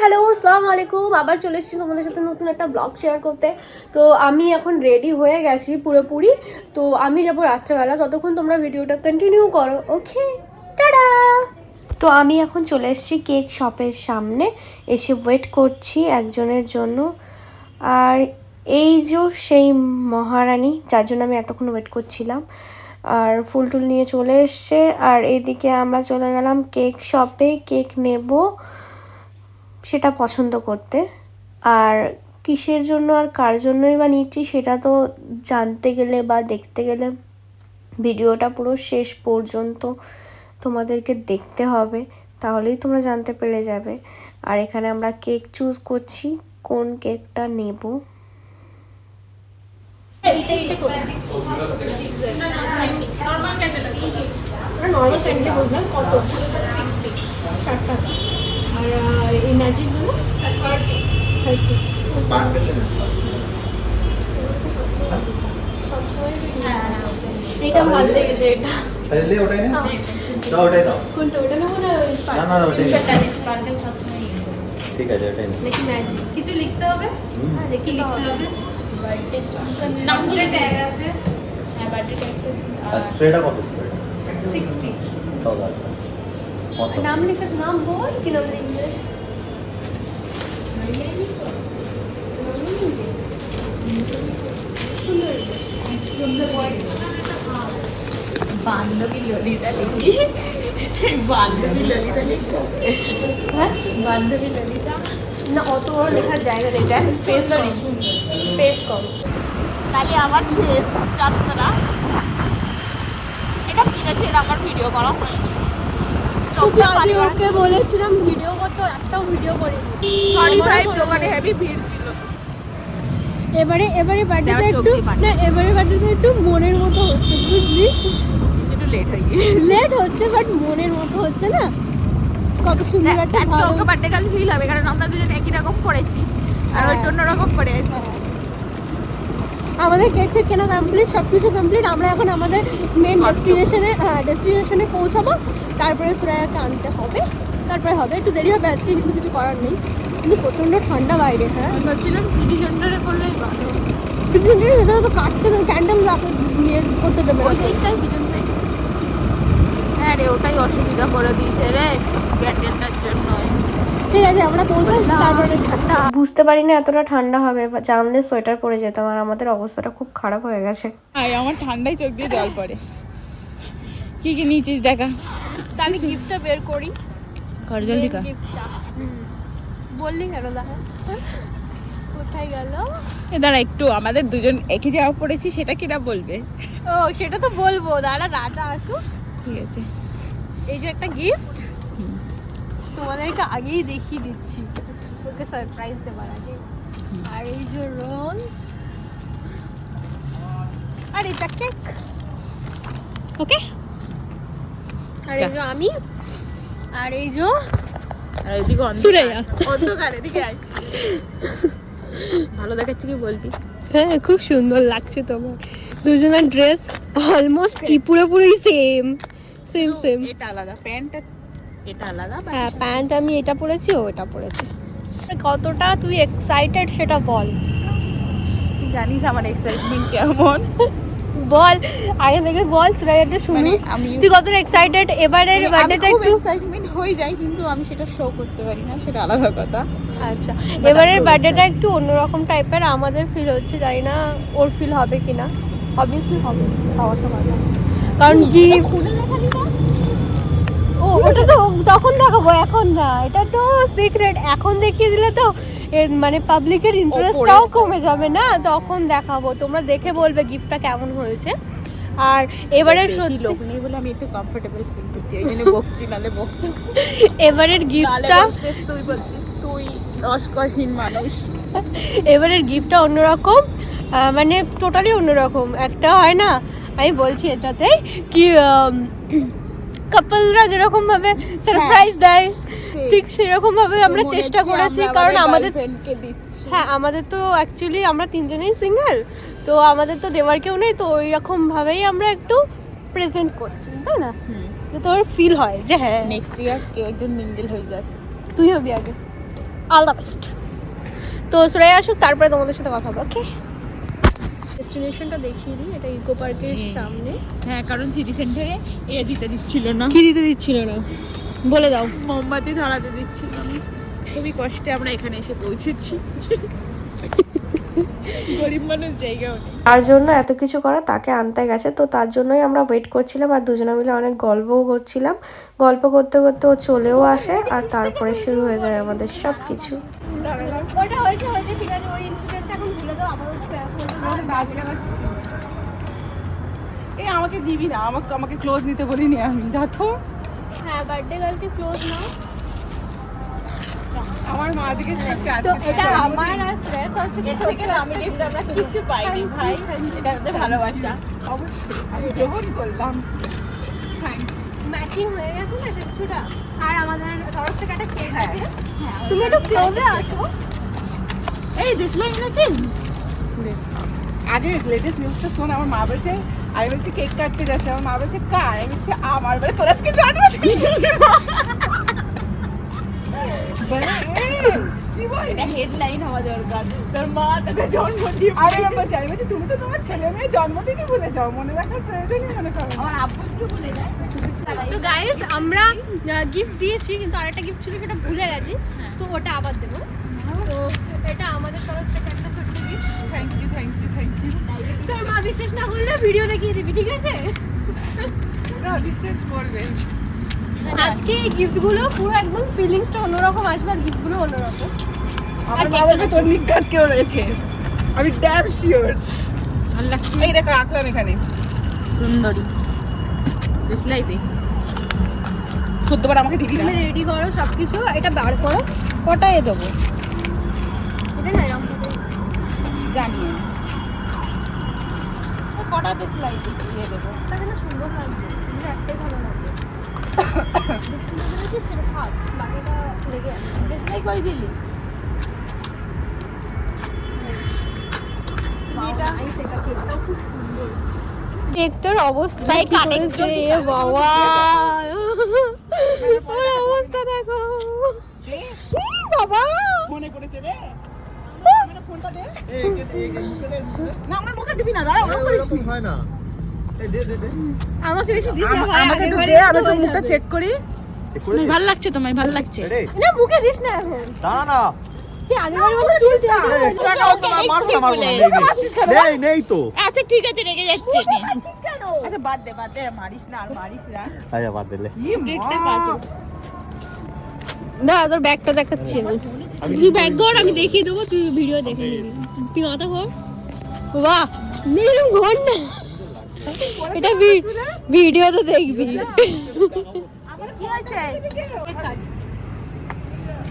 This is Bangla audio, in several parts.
হ্যালো আসসালামু আলাইকুম। আবার চলে এসেছি তোমাদের সাথে নতুন একটা ব্লগ শেয়ার করতে। তো আমি এখন রেডি হয়ে গেছি পুরোপুরি। তো আমি যাবো রাত্রেবেলা, ততক্ষণ তোমরা ভিডিওটা কন্টিনিউ করো। ওকে, টাটা। তো আমি এখন চলে এসেছি কেক শপের সামনে, এসে ওয়েট করছি একজনের জন্য। আর এই যে সেই মহারানী যার জন্য আমি এতক্ষণ ওয়েট করছিলাম, আর ফুল টুল নিয়ে চলে এসছে। আর এদিকে আমরা চলে গেলাম কেক শপে কেক নেব, সেটা পছন্দ করতে। আর কিসের জন্য আর কার জন্যই বা নিচ্ছি সেটা তো জানতে গেলে বা দেখতে গেলে ভিডিওটা পুরো শেষ পর্যন্ত তোমাদেরকে দেখতে হবে, তাহলেই তোমরা জানতে পেরে যাবে। আর এখানে আমরা কেক চুজ করছি কোন কেকটা নেব। নর্মাল ক্যান্ডেল বললাম কত? 60 টাকা। আর এই ম্যাজিকগুলো 30। এটা ভালো লেগেছে, এটা তাহলে ওটাই না, দাও ওটাই দাও। কোনটা? ওটা নেবো না না ওটাই স্পার্কেল সব ঠিক আছে, ওটাই না। নাকি ম্যাজিক? কিছু লিখতে হবে। হ্যাঁ, দেখি লিখতে হবে। বার্থডে নাম ধরে ট্যাগ আছে। হ্যাঁ, বার্থডে ট্যাগ। আর স্প্রেটা কত? স্প্রেটা 60। দাও দাও কত? নাম লেখা, নাম বল কি নাম লিখবে? বান্ধবী ললিতা লিখি। বান্ধবী ললিতা লিখো। হ্যাঁ, বান্ধবী ললিতা। না অত বড় লেখার জায়গা নেই, দেখ স্পেস কম, স্পেস কম। তাহলে আমার শেষ যাত্রা। এটা কিনেছে, এটা আমার ভিডিও করা হয়নি। আমি ওকে বলেছিলাম ভিডিও করতে, একটাও ভিডিও করিনি। সরি ভাই, দোকানে হেভি ভিড় ছিল। এবারে বার্থডেটা একটু না, এবারে বার্থডেটা একটু মনের মতো হচ্ছে, বুঝলি? একটু লেট হয়ে গিয়েছে। লেট হচ্ছে বাট মনের মতো হচ্ছে না। কত সুন্দর একটা আজকে ভালো। ওকে বার্থডে কাল ফিল হবে, কারণ আমরা দুজন একই রকম পড়েছি আর ওই অন্য রকম পড়ে আছি। আমাদের কেক ফেক কেনা কমপ্লিট, সব কিছু কমপ্লিট। আমরা এখন আমাদের মেন ডেস্টিনেশনে পৌঁছাবো, তারপরে সুরাইয়াকে আনতে হবে, তারপরে হবে। একটু দেরি হবে আজকে, কিন্তু কিছু করার নেই। কিন্তু প্রচণ্ড ঠান্ডা বাইরে। হ্যাঁ, ভাবছিলাম সিটি সেন্টারে করলেই ভালো। সিটি সেন্টারের ভেতরে তো কাটতে দেবে, ক্যান্ডেল নিয়ে করতে দেবে না। ওই দিকটাই পিছনটাই। হ্যাঁ রে, ওটাই অসুবিধা করে দিয়েছে রে ক্যান্ডেলটার জন্য। ঠিক আছে, আমরা পৌঁছাই, তারপরে বুঝতে পারি না এতটা ঠান্ডা হবে, জানলে সোয়েটার পরে যেতাম। আর আমাদের অবস্থাটা খুব খারাপ হয়ে গেছে। আমার ঠান্ডায় চোখ দিয়ে জল পড়ে। কি কি নিয়েছিস দেখা? আমি গিফটটা বের করি। ঘর জলদি কর। গিফটটা বললি কেন? দেখা কোথায় গেল? দাঁড়া একটু, আমাদের দুজন একই জামা পড়েছি, সেটা কিনা বলবে? ও সেটা তো বলবো, দাঁড়া রাজা আসুক। ঠিক আছে, এই যে একটা গিফট, তোমাদেরকে আগেই দেখিয়ে দিচ্ছি, ওকে সারপ্রাইজ দেবার আগে। আর এই যে রোজ, আর এটা কেক। ওকে, আর এই যে আমি, আর এই যে আর এদিকে সুরাইয়া। অন্ধকার, এদিকে আয়। ভালো দেখাচ্ছে কি বলবি? হ্যাঁ, খুব সুন্দর লাগছে তোমার। দুজনের ড্রেস অলমোস্ট কি পুরোপুরি সেম। এটা আলাদা, প্যান্টটা এটা আলাদা। হ্যাঁ, প্যান্ট আমি এটা পরেছি, ও এটা পরেছে। কতটা তুই এক্সাইটেড সেটা বল। তুই জানিস আমার এক্সাইটমেন্ট কেমন। বল আগে থেকে বল, সুরাইয়াটা শুনি। তুই কতটা এক্সাইটেড এবারের বার্থডেটা? খুব একটু এক্সাইটমেন্ট হয়ে যায়, কিন্তু আমি সেটা শো করতে পারি না, সেটা আলাদা কথা। আচ্ছা, এবারের বার্থডেটা একটু অন্যরকম টাইপের আমাদের ফিল হচ্ছে, জানি না ওর ফিল হবে কিনা। অবভিয়াসলি হবে, হওয়ার তো কথা, কারণ গিফট খুলে দেখালি না। ও ওটা তো তখন দেখাবো, এখন না। এটা তো সিক্রেট, এখন দেখিয়ে দিলে তো মানে পাবলিকের ইন্টারেস্টটাও কমে যাবে না, তখন দেখাবো। তোমরা দেখে বলবে গিফটটা কেমন হয়েছে। আর এবারে সত্যি লোক নেই বলে আমি একটু কমফোর্টেবল ফিল করছি, এই জন্য বকছি, নালে বকতে। এবারের গিফটটা তুই বলতিস, তুই রসকসহীন মানুষ। এবারের গিফটটা অন্যরকম, মানে টোটালি অন্যরকম। একটা হয় না, আমি বলছি এটাতে কি কাপলরা যেরকম ভাবে সারপ্রাইজ দেয়, ঠিক সেরকম ভাবে আমরা চেষ্টা করেছি। কারণ আমাদের হ্যাঁ, আমাদের তো অ্যাকচুয়ালি আমরা তিনজনেই সিঙ্গেল, তো আমাদের তো দেওয়ার কেউ নেই, তো ওই রকম ভাবেই আমরা একটু প্রেজেন্ট করছি, তাই না? তো তোর ফিল হয় যে হ্যাঁ নেক্সট ইয়ার কেউ একজন মিঙ্গেল হয়ে যাস। তুই হবি আগে। All the best. তো শ্রেয়া আসুক, তারপরে তোমাদের সাথে কথা হবে। ওকে, ডেস্টিনেশনটা দেখিয়ে দিই, এটা ইকো পার্কের সামনে। হ্যাঁ, কারণ সিটি সেন্টারে এ দিতে দিচ্ছিল না। কি দিতে দিচ্ছিল না বলে দাও। মোমবাতি ধরাতে দিচ্ছিল না। খুবই কষ্টে আমরা এখানে এসে পৌঁছেছি। গরিব মানুষ জায়গাও নেই। তার জন্য এত কিছু করা, তাকে আনতে গেছে, তো তার জন্যই আমরা ওয়েট করছিলাম আর দুজনে মিলে অনেক গল্পও করছিলাম। গল্প করতে করতে ও চলেও আসে আর তারপরে শুরু হয়ে যায় আমাদের সব কিছু। ওটা হয়েছে ঠিক আছে, ওই ইনসিডেন্টটা এখন ভুলে দাও। এই আমাকে দিবি না, আমাকে ক্লোজ নিতে বলিনি আমি, যা তো। হ্যাঁ, বার্থডে গার্লকে ক্লোজ নাও। আমার মা জিজ্ঞেস করছে তো আজকে এটা আমার আর শ্রেয়ার তরফ থেকে থেকে আমি গিফট আমরা কিছু পাইনি ভাই, এটা আমাদের ভালোবাসা। অবশ্যই আমি গ্রহণ করলাম। Thank you. ম্যাচিং হয়ে গেছে না কিছুটা। আর আমাদের তরফ থেকে একটা কেক আছে। তুমি একটু ক্লোজে আসো। এই দেশলাই এনেছিস? আগে লেটেস্ট নিউজটা শোন। আমার মা বলছে, আমি বলছি কেক কাটতে যাচ্ছে, আমার মা বলছে কার? আমি বলছি আমার। বলে তোর আজকে জন্মদিন। এটা হেডলাইন হওয়া দরকার, তোর মা তোকে জন্মদিন। আমি বলছি তুমি তো তোমার ছেলে মেয়ে জন্মদিনই ভুলে যাও, মনে রাখার প্রয়োজনই মনে করো। আমার আব্বু একটু ভুলে যায়। তো গাইস, আমরা গিফট দিয়েছি, কিন্তু আরেকটা গিফট ছিল সেটা ভুলে গেছি, তো ওটা আবার দেবো। তো এটা আমাদের তরফ থেকে একটা ছোট্ট gift. Thank you, thank you, thank you. তোর মা বিশ্বাস না করলে ভিডিও দেখিয়ে দিবি, ঠিক আছে? না, বিশ্বাস করবে। আজকে এই গিফটগুলো পুরো একদম ফিলিংসটা অন্যরকম আসবে, আর গিফটগুলো অন্যরকম। আমার মা বলবে তোর নিজ্ঞাত কেউ রয়েছে, আমি ড্যাম শিওর। ভালো লাগছে। এই দেখো রাখলাম এখানে, সুন্দরী দেশলাইতে। সত্যবার আমাকে দিবি না? তুমি রেডি করো সব কিছু, এটা বার করো। কটায় দেবো এটা না এরকম জানি না। কটা দেশলাইতে দিয়ে দেবো? তাহলে না সুন্দর লাগবে, কিন্তু একটাই ভালো লাগবে। যেটা কিনে দিয়েছিস সেটা থাক, বাকিটা লেগে আছে। দেশলাই কই দিলি? কেকটার অবস্থা ভাই, কি কানেক্ট করেছে, করবি এ না? বাবা, ওর অবস্থা দেখো। এই বাবা, মনে পড়েছে রে। আমার ফোনটা দে। না, আমার মুখে দিবি না, দাঁড়া, ওরকম করিস না। হয় না। এই দে দে দে। আমাকে বেশি দিস না ভাই, আমাকে একটু আগেরবারে দে, তো আমি তোর হয়ে মুখটা যাবে। চেক করি। চেক করে দে। ভালো লাগছে তোমায়, ভালো লাগছে। রে না মুখে দিস না এখন, দাঁড়া না। সে আগেরবারে মতো চুল ছিল। মারবো না, মারবো না। নেই নেই তো। আচ্ছা ঠিক আছে, রেগে যাচ্ছে। আচ্ছা বাদ দে, বাদ দে, মারিস না, আর মারিস না। আচ্ছা বাদ দিলে। কেকটা কাটো। না, তোর ব্যাগটা দেখাচ্ছি আমি। তুই ব্যাগ কর, আমি দেখিয়ে দেবো, তুই ভিডিও দেখে নিবি। তুই মাথা ঘোর। বাহ, এরকম ঘোর না, এটা ভিডিওতে দেখবি। আমার কি হয়েছে?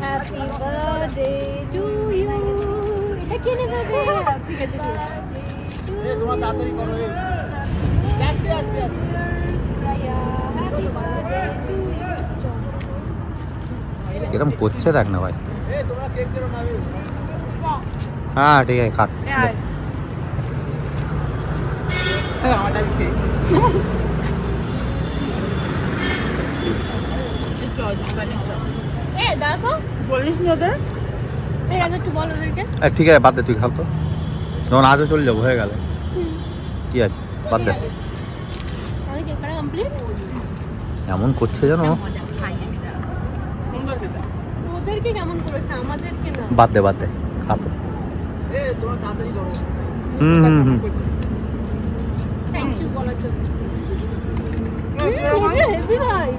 Happy birthday to you. এটা কে নেবে? Happy birthday to you. তোমার তাড়াতাড়ি করো। যাচ্ছে, যাচ্ছে, যাচ্ছে। Happy birthday to you. এরকম করছে দেখ না ভাই। হ্যাঁ ঠিক আছে, কাট। আমারটা খেয়ে এ দাঁড়া তো, বলিস না ওদের। এর আগে একটু বল ওদেরকে। ঠিক আছে বাদ দে, তুই খাও তো। যখন আজও চলে যাবো, হয়ে গেলে কি আছে, বাদ দে। তাহলে কেক কাটা কমপ্লিট। এমন করছে জানো, মজা খাই আমি, দাঁড়া। সুন্দর খেতে। ওদেরকে কেমন করেছে, আমাদেরকে না। বাদ দে বাদ দে, খা তো। হুম হুম হুম। থ্যাংক ইউ বলার জন্য। হেভি ভাই।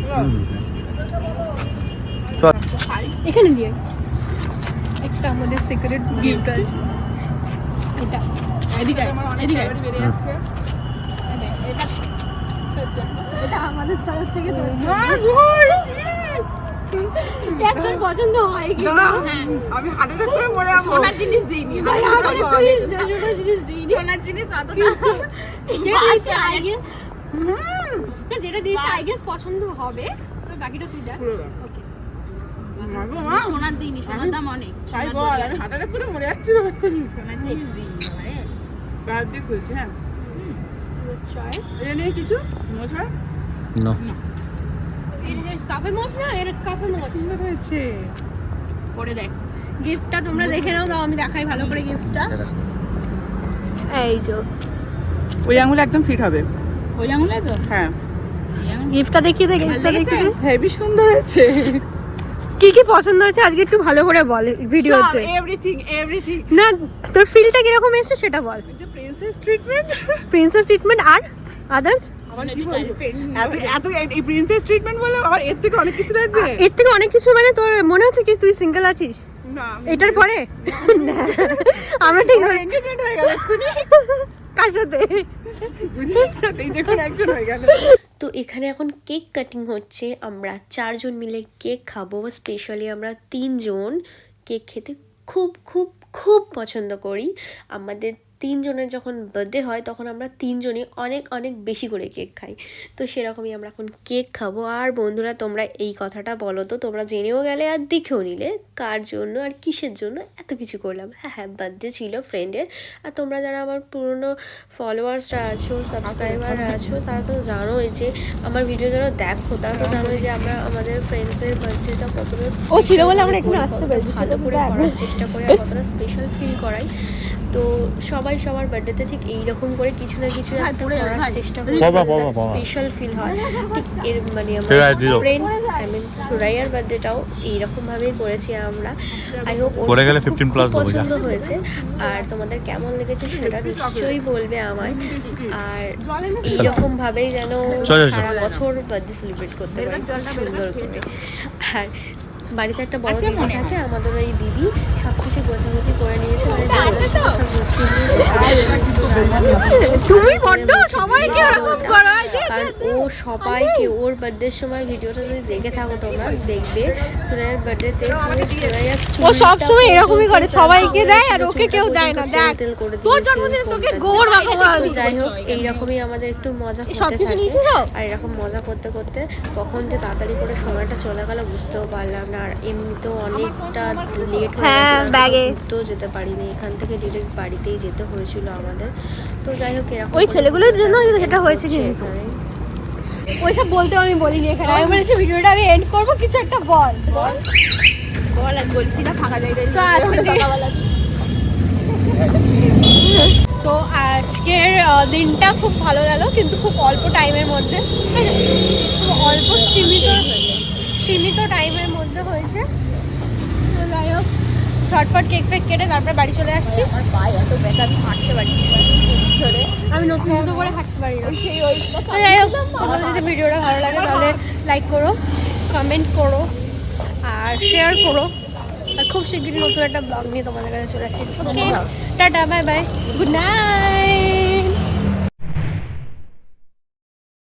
হুম। চল এখানে দিয়ে একটা আমাদের সিক্রেট গিফট আছে। এটা এদিকে এদিকে বেরিয়ে যাচ্ছে। এটা এটা আমাদের তরফ থেকে হ্যাঁ, তোর পছন্দ হয় কি? আমি হার্ট অ্যাটাক করে মরে যাবো। সোনার জিনিস দিইনি। ভাই আমার জিনিস দিই। সোনার জিনিস আদতে যেটা দিয়েছে আই গেস, না যেটা দিয়েছে আই গেস পছন্দ হবে। তো বাকিটা তুই দেখ। ওকে, সোনার দিইনি, সোনার দাম অনেক। আমি হার্ট অ্যাটাক করে মরে যাচ্ছি এক্ষুনি। সোনার জিনিস দিইনি মানে ব্যাগ দিয়ে খুলছে। হ্যাঁ, ইউর চয়েস। এটা নিয়ে কিছু মোছা নো। স্কাফে মোচ না, এটা স্কাফে মোচ। সুন্দর হয়েছে, পরে দেখ গিফটটা তোমরা দেখে নাও, দাও আমি দেখাই ভালো করে গিফটটা। এই যে ওই আঙুলে একদম ফিট হবে, ওই আঙুলে তো। হ্যাঁ, গিফটটা দেখিয়ে দে, গিফটটা দেখিয়ে দে। হেভি সুন্দর হয়েছে। কি কি পছন্দ হয়েছে আজকে একটু ভালো করে বল ভিডিওতে। এভরিথিং না তোর ফিলটা কিরকম এসেছে সেটা বল। যে প্রিন্সেস ট্রিটমেন্ট, প্রিন্সেস ট্রিটমেন্ট আর আদার্স? আমার কি বলবো, এত এই প্রিন্সেস ট্রিটমেন্ট বলে আবার এর থেকে অনেক কিছু দেখবে। এর থেকে অনেক কিছু মানে তোর মনে হচ্ছে কি তুই সিঙ্গেল আছিস না, এটার পরে? আমরা ঠিক এনগেজমেন্ট হয়ে গেল এক্ষুনি। কার সাথে? দুজনের সাথেই যখন একজন হয়ে গেল। তো এখানে এখন কেক কাটিং হচ্ছে, আমরা 4 জন মিলে কেক খাবো। স্পেশালি আমরা 3 জন কেক খেতে খুব খুব খুব পছন্দ করি। আমাদের 3 জনের যখন বার্থডে হয় তখন আমরা 3 জনই অনেক অনেক বেশি করে কেক খাই। তো সেরকমই আমরা এখন কেক খাবো। আর বন্ধুরা তোমরা এই কথাটা বলো তো, তোমরা জেনেও গেলে আর দেখেও নিলে কার জন্য আর কিসের জন্য এত কিছু করলাম। হ্যাঁ, বার্থডে ছিল ফ্রেন্ডের। আর তোমরা যারা আমার পুরনো ফলোয়ার্সরা আছো, সাবস্ক্রাইবাররা আছো, তারা তো জানোই যে আমার ভিডিও যারা দেখো তারা তো জানোই যে আমরা আমাদের ফ্রেন্ডসের বার্থডেটা কতটা ও ছিল বলে আমরা এখানে আসতে পেরেছি, ভালো করে করার চেষ্টা করি আর কতটা স্পেশাল ফিল করাই। তো সবাই সবার বার্থডেতে ঠিক এইরকম করে কিছু না কিছু একটা করার চেষ্টা করি, স্পেশাল ফিল হয়। ঠিক এর মানে আমার ফ্রেন্ড সুরাইয়ার বার্থডেটাও এইরকম ভাবেই করেছি আমরা। আই হোপ ওর পছন্দ হয়েছে। আর তোমাদের কেমন লেগেছে সেটা নিশ্চয়ই বলবে আমায়। আর এইরকম ভাবেই যেন সারা বছর বার্থডে সেলিব্রেট করতে পারি খুব সুন্দর করে। আর বাড়িতে একটা বড় দিদি থাকে, আমাদের ওই দিদি সব কিছু গোছাগুছি করে নিয়েছে, মানে সব গুছিয়ে নিয়েছে। তুমি বড্ড সবাইকে এরকম করো। কারণ ও সবাইকে ওর বার্থডের সময় ভিডিওটা যদি দেখে থাকো তোমরা দেখবে সুরাইয়ার বার্থডেতে ও সব সময় এরকমই করে, সবাইকে দেয় আর ওকে কেউ দেয় না। দেখ তোর জন্মদিনে তোকে গোবর মাখাবো। যাই হোক এইরকমই আমাদের একটু মজা করতে থাকে। আর এরকম মজা করতে করতে কখন যে তাড়াতাড়ি করে সময়টা চলে গেল বুঝতেও পারলাম না। আর এমনিতেও অনেকটা লেট হয়ে গেছে, তো যেতে পারিনি, এখান থেকে ডিরেক্ট বাড়িতেই যেতে হয়েছিল আমাদের। তো যাই হোক এরকম ওই ছেলেগুলোর জন্য এটা হয়েছে। এখানে ওইসব বলতে আমি বলিনি, এখানে আমি বলেছি ভিডিওটা আমি এন্ড করবো, কিছু একটা বল বল বল। আর বলছি না ফাঁকা জায়গায়। তো আজকে তো আজকের দিনটা খুব ভালো গেল, কিন্তু খুব অল্প টাইমের মধ্যে, খুব অল্প সীমিত টাইমের মধ্যে হয়েছে। তো যাই হোক ঝটপট কেক ফেক কেটে তারপরে বাড়ি চলে যাচ্ছি। আমার পায়ে এত ব্যথা, আমি হাঁটতে পারি আমি নতুন জুতো পরে হাঁটতে পারি না। তো যাই হোক তোমাদের যদি ভিডিওটা ভালো লাগে তাহলে লাইক করো, কমেন্ট করো আর শেয়ার করো। আর খুব শিগগিরই নতুন একটা ব্লগ নিয়ে তোমাদের কাছে চলে আসছি। ওকে tata, bye bye, good night.